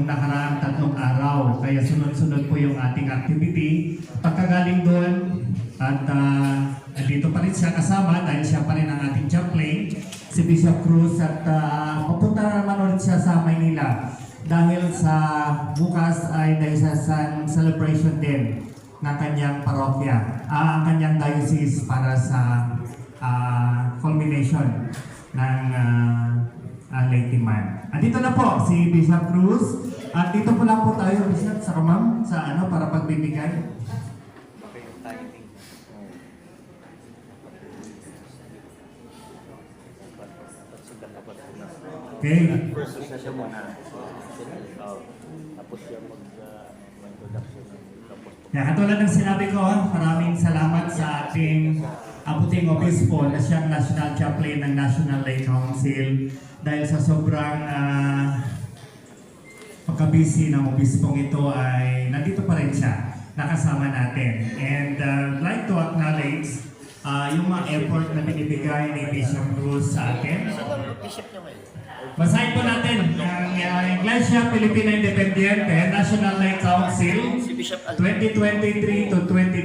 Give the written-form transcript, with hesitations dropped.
nakaraang 3 araw. Kaya sunod-sunod po yung ating activity. Pagkagaling doon at dito pa rin siya kasama dahil siya pa rin ang ating chaplain, si Bishop Cruz, at papunta naman ulit siya sa Maynila dahil sa bukas ay dahil sa celebration din ng kanyang parokya, ang kanyang diocese para sa culmination ng Leyte Man. Andito na po si Bishop Cruz at dito po lang po tayo, Bishop, sa kamam sa para pagbibigay. Okay. First session muna. Tapos siya mag-introduction. Yeah, katulad ng sinabi ko, maraming salamat sa ating abuting obispo na siyang National Chaplain ng National Lay Council dahil sa sobrang pagka-busy ng obispong ito ay nandito pa rin siya, nakasama natin. And I'd like to acknowledge yung mga effort na binibigay ni Bishop Cruz sa atin. Basahin po natin ang Iglesia Filipina Independiente National Lay Council 2023 to 20